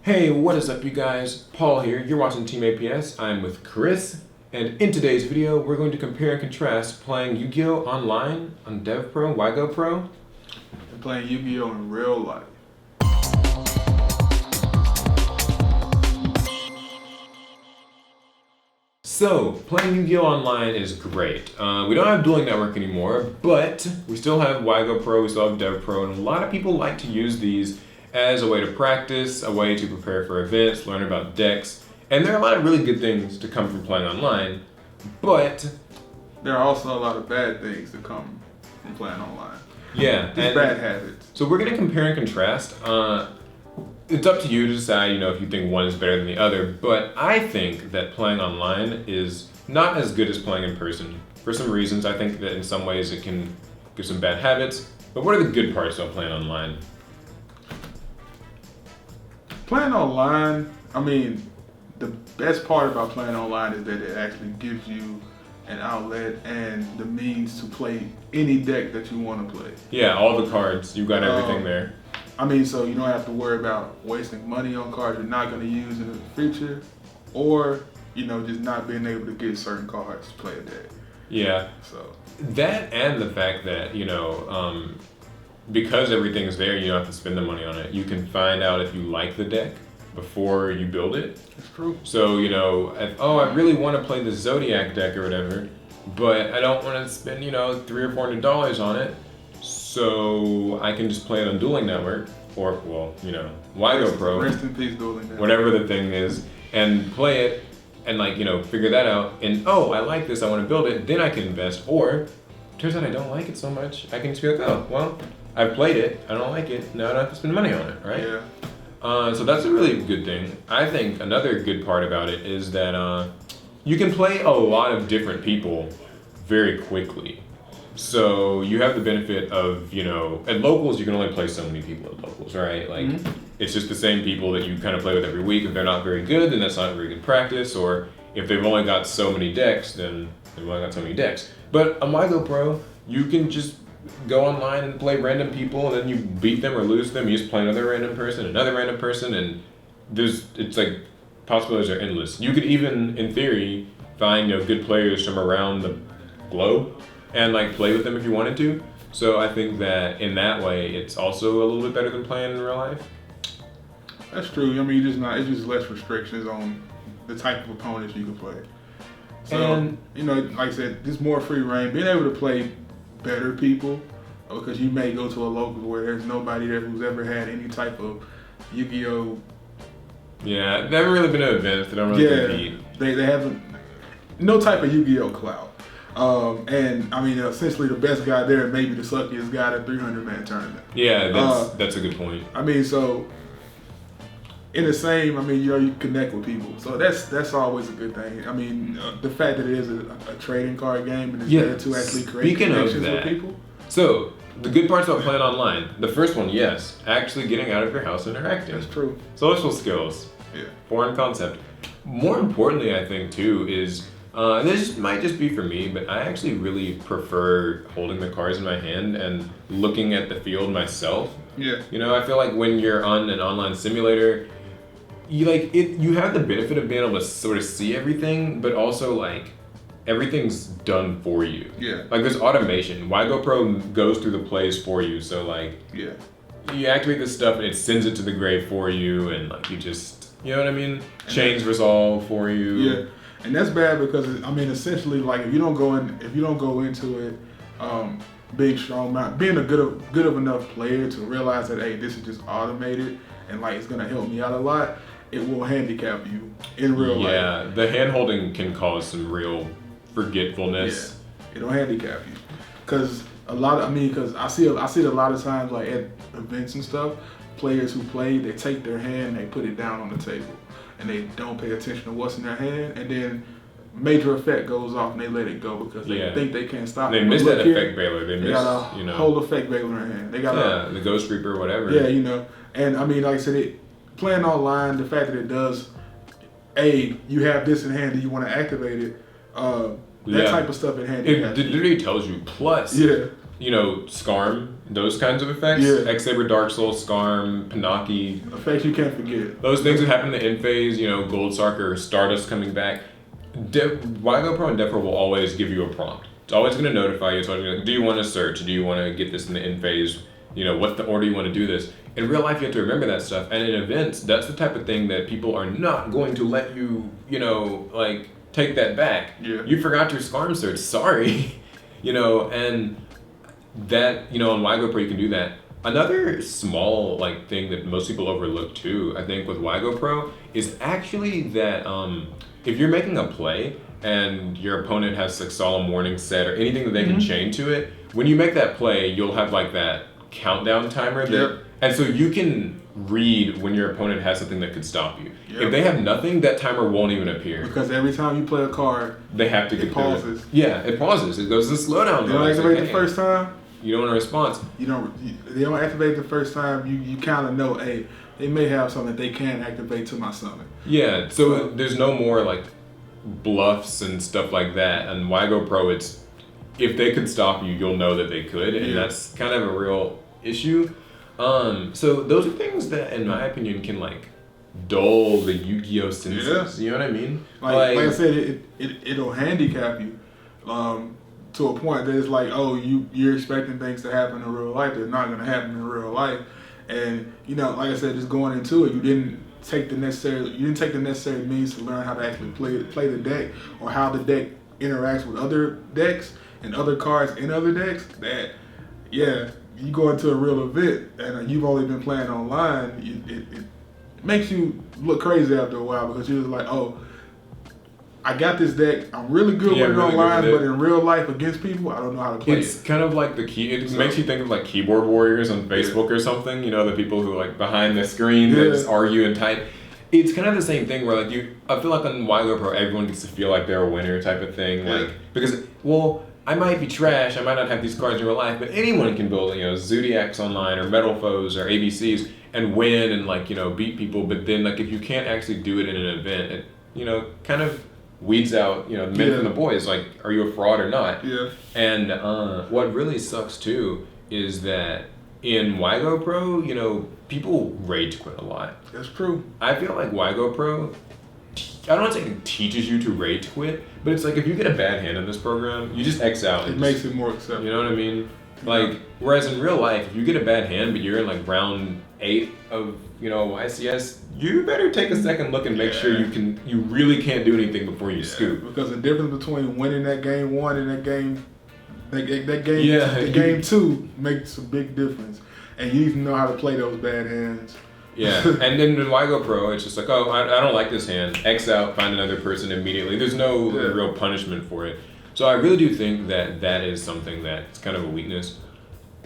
Hey, what is up you guys? Paul here, you're watching Team APS, I'm with Chris, and in today's video we're going to compare and contrast playing YuGiOh online on DevPro, YGOPro, and playing YuGiOh in real life. So, playing YuGiOh online is great. We don't have Dueling Network anymore, but we still have YGOPro, we still have DevPro, and a lot of people like to use these as a way to practice, a way to prepare for events, learn about decks, and there are a lot of really good things to come from playing online, but there are also a lot of bad things that come from playing online. Yeah. Just bad habits. So we're going to compare and contrast. It's up to you to decide, if you think one is better than the other, but I think that playing online is not as good as playing in person. For some reasons, I think that in some ways it can give some bad habits, but what are the good parts about playing online? Playing online, the best part about playing online is that it actually gives you an outlet and the means to play any deck that you want to play. Yeah, all the cards, you've got everything there. So you don't have to worry about wasting money on cards you're not going to use in the future, or, just not being able to get certain cards to play a deck. Yeah. So that and the fact that, because everything's there, you don't have to spend the money on it. You can find out if you like the deck before you build it. That's true. So, I really want to play the Zodiac deck or whatever, but I don't want to spend, $300 or $400 on it. So I can just play it on Dueling Network, or, YGOPro. Rest in peace, Dueling Network. Whatever the thing is, and play it, and figure that out, and I like this, I want to build it, then I can invest. Or, turns out I don't like it so much, I can just be like, oh, well, I've played it, I don't like it, now I don't have to spend money on it, right? Yeah. So that's a really good thing. I think another good part about it is that you can play a lot of different people very quickly. So you have the benefit of, at locals you can only play so many people at locals, right? It's just the same people that you kind of play with every week. If they're not very good, then that's not very good practice. Or if they've only got so many decks, then they've only got so many decks. But on YGOPro, you can just go online and play random people, and then you beat them or lose them. You just play another random person, and it's like possibilities are endless. You could even, in theory, find good players from around the globe and play with them if you wanted to. So I think that in that way, it's also a little bit better than playing in real life. That's true. It's just less restrictions on the type of opponents you can play. So, And, like I said, just more free reign. Being able to play better people, because you may go to a local where there's nobody there who's ever had any type of YuGiOh. Yeah, they haven't really been to events. They don't really compete. They haven't, no type of YuGiOh clout. Essentially the best guy there may be the suckiest guy at a 300-man tournament. Yeah, that's a good point. So in the same, you connect with people, so that's always a good thing. The fact that it is a trading card game and it's there to actually create connections with people. So the good parts about playing online, the first one, yes, actually getting out of your house and interacting. That's true. Social skills. Yeah. Foreign concept. More importantly, I think too is. This might just be for me, but I actually really prefer holding the cards in my hand and looking at the field myself. Yeah. I feel like when you're on an online simulator, you have the benefit of being able to sort of see everything, but also everything's done for you. Yeah. There's automation. YGOPro goes through the plays for you, so yeah. You activate this stuff and it sends it to the grave for you, and you just, you know what I mean? Chains resolve for you. Yeah. And that's bad because essentially, if you don't go into it being strong, being a good of enough player to realize that, hey, this is just automated and it's gonna help me out a lot, it will handicap you in real life. Yeah, the hand holding can cause some real forgetfulness. Yeah, it'll handicap you because I see it a lot of times at events and stuff. Players who play, they take their hand, they put it down on the table, and they don't pay attention to what's in their hand, and then major effect goes off and they let it go because they think they can't stop it. They miss that effect veiler. They miss, whole effect veiler in their hand. They got the Ghost Reaper, whatever. Yeah, and like I said, playing online, the fact that it does, you have this in hand and you want to activate it, that type of stuff in hand. It literally tells you. Plus, Scarm, those kinds of effects. Yeah. X-Saber, Dark Soul, Skarm, Panaki. Effects you can't forget. Those things that happen in the end phase, you know, Gold Sarker or Stardust coming back. YGOPro and DevPro will always give you a prompt. It's always going to notify you. It's always going to, do you want to search? Do you want to get this in the end phase? You know, what's the order you want to do this? In real life, you have to remember that stuff. And in events, that's the type of thing that people are not going to let you, you know, like, take that back. Yeah. You forgot your Skarm search. Sorry. You know, and that, you know, on YGOPro, you can do that. Another small, like, thing that most people overlook, too, I think, with YGOPro is actually that if you're making a play and your opponent has, like, Solemn Warning set or anything that they can chain to it, when you make that play, you'll have, like, that countdown timer that, and so you can read when your opponent has something that could stop you. If they have nothing, that timer won't even appear. Because every time you play a card, they have to get it pauses. Yeah, it pauses. It goes to slowdown. They don't activate the first time. You don't want a response. They don't activate the first time. You kind of know, hey, they may have something that they can activate to my summon. Yeah, so there's no more like bluffs and stuff like that. And YGOPro, it's if they could stop you, you'll know that they could, and that's kind of a real issue. So those are things that, in my opinion, can like dull the YuGiOh senses. You know what I mean? Like I said, it'll handicap you to a point that it's like, oh, you're expecting things to happen in real life. They're not going to happen in real life. And you know, like I said, just going into it, you didn't take the necessary means to learn how to actually play the deck, or how the deck interacts with other decks and other cards in other decks. That you go into a real event and you've only been playing online, it makes you look crazy after a while, because you're just like, oh, I got this deck, I'm really good with it online, but in real life against people, I don't know how to play it. It's kind of like it makes you think of like keyboard warriors on Facebook or something, you know, the people who like behind the screen that just argue and type. It's kind of the same thing where like I feel like on YGOPro, everyone gets to feel like they're a winner type of thing. Like, because, well, I might be trash, I might not have these cards in real life, but anyone can build, you know, Zodiacs online or Metal Foes or ABCs and win and like, you know, beat people. But then like if you can't actually do it in an event, it, you know, kind of weeds out, you know, the men from the boys. Like, are you a fraud or not? Yeah. And what really sucks too is that in YGOPro, you know, people rage quit a lot. That's true. I feel like YGOPro, I don't want to say it teaches you to rage quit, but it's like if you get a bad hand in this program, you just X out. It makes it more acceptable. You know what I mean? Like, whereas in real life, if you get a bad hand, but you're in like round 8 of, you know, YCS, you better take a second look and make sure you really can't do anything before you scoop. Because the difference between winning that game 1 and that game 2 makes a big difference. And you need to know how to play those bad hands. Yeah, and then in YGOPro, it's just like, oh, I don't like this hand. X out, find another person immediately. There's no real punishment for it. So I really do think that that is something that's kind of a weakness.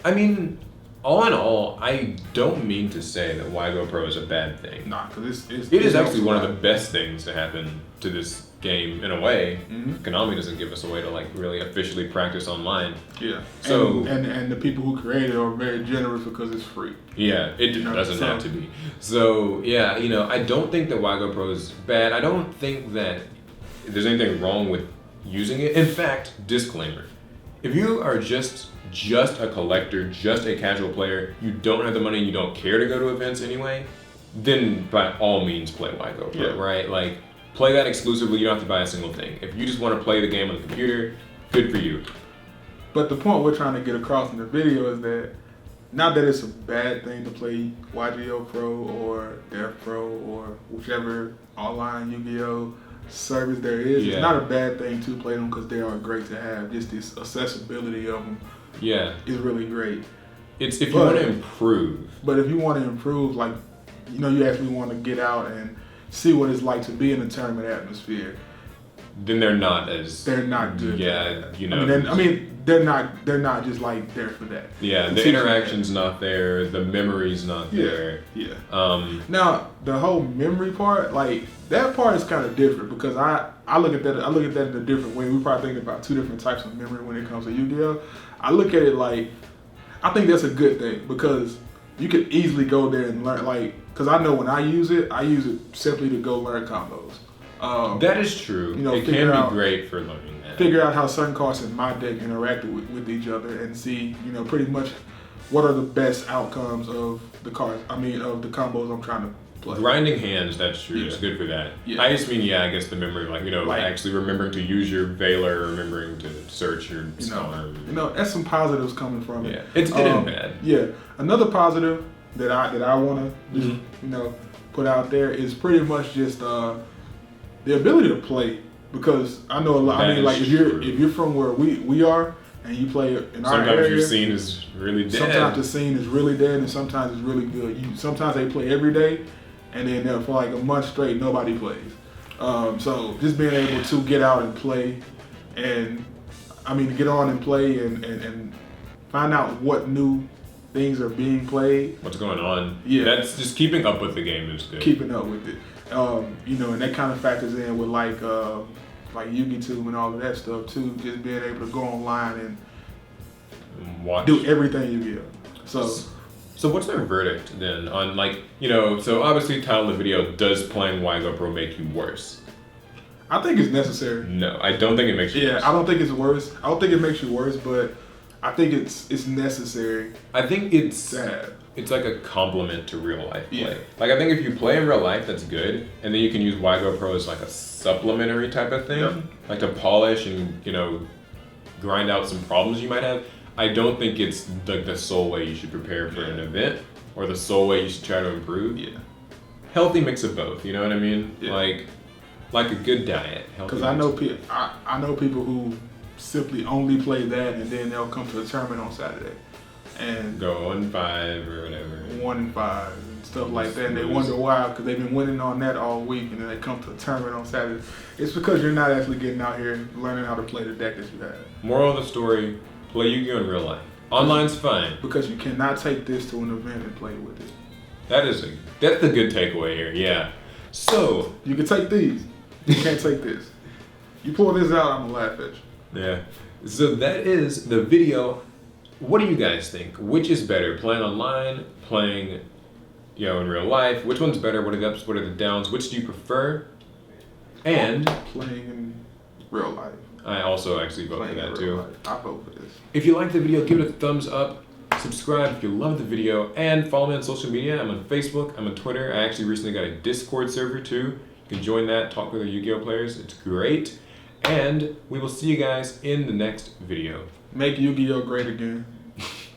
I mean, all in all, I don't mean to say that YGOPro is a bad thing. Nah, because it is actually one of the best things to happen to this game in a way. Konami doesn't give us a way to like really officially practice online. Yeah. So and the people who create it are very generous because it's free. Yeah, it doesn't have to be. So yeah, you know, I don't think that YGOPro is bad. I don't think that there's anything wrong with using it. In fact, disclaimer: if you are just a collector, just a casual player, you don't have the money, and you don't care to go to events anyway, then by all means play YGOPro, right? Like, play that exclusively. You don't have to buy a single thing. If you just want to play the game on the computer, good for you. But the point we're trying to get across in the video is that not that it's a bad thing to play YGOPro or DevPro or whichever online YuGiOh service there is. It's not a bad thing to play them because they are great to have. Just this accessibility of them is really great. It's if you want to improve. But if you want to improve, like, you know, you actually want to get out and see what it's like to be in a tournament atmosphere, then they're not good. Yeah, you know. They're not just like there for that. Yeah, the interaction's not there. The memory's not there. Yeah. Now the whole memory part, like that part is kind of different because I look at that in a different way. We probably think about two different types of memory when it comes to YuGiOh. I look at it like, I think that's a good thing because you could easily go there and learn, like, because I know when I use it simply to go learn combos. That is true. You know, it can be great for learning that. Figure out how certain cards in my deck interact with each other and see, you know, pretty much what are the best outcomes of the cards? I mean, of the combos I'm trying to play. Grinding hands, that's true. Yeah. It's good for that. Yeah. I just mean, I guess the memory, like, actually remembering to use your Veiler, remembering to search your storm. That's some positives coming from it. Yeah, it's good and bad. Yeah, another positive that I want to put out there is pretty much just the ability to play, because I know a lot. That I mean, like if true. you're from where we are and you play in our area, sometimes your scene is really dead. Sometimes the scene is really dead, and sometimes it's really good. Sometimes they play every day, and then for like a month straight nobody plays. So just being able to get out and play, and I mean to get on and play and find out what new things are being played. What's going on? Yeah, that's just keeping up with the game is good. Keeping up with it, and that kind of factors in with like YuGiOh and all of that stuff too. Just being able to go online and watch, do everything YuGiOh. So what's their verdict then on so obviously title of the video, does playing YGOPro make you worse? I think it's necessary. No, I don't think it makes you worse. I don't think it's worse. I don't think it makes you worse, but I think it's necessary. I think it's sad. It's like a complement to real life play. Yeah. Like I think if you play in real life, that's good, and then you can use YGOPro as like a supplementary type of thing, Yep. like to polish and grind out some problems you might have. I don't think it's like the sole way you should prepare for an event or the sole way you should try to improve. Yeah. Healthy mix of both. You know what I mean? Yeah. Like a good diet. Because I know people who simply only play that, and then they'll come to a tournament on Saturday and go 1-5 or whatever. 1-5 and stuff like that, and they wonder why, because they've been winning on that all week, and then they come to a tournament on Saturday. It's because you're not actually getting out here and learning how to play the deck that you have. Moral of the story: play YuGiOh in real life. Online's fine. Because you cannot take this to an event and play with it. That's the good takeaway here. Yeah. So you can take these. You can't take this. You pull this out, I'm gonna laugh at you. Yeah. So that is the video. What do you guys think? Which is better, playing online, playing, in real life? Which one's better? What are the ups? What are the downs? Which do you prefer? And playing in real life. I also actually vote for that too. I vote for this. If you like the video, give it a thumbs up. Subscribe if you love the video, and follow me on social media. I'm on Facebook. I'm on Twitter. I actually recently got a Discord server too. You can join that. Talk with other YuGiOh players. It's great. And we will see you guys in the next video. Make YuGiOh great again.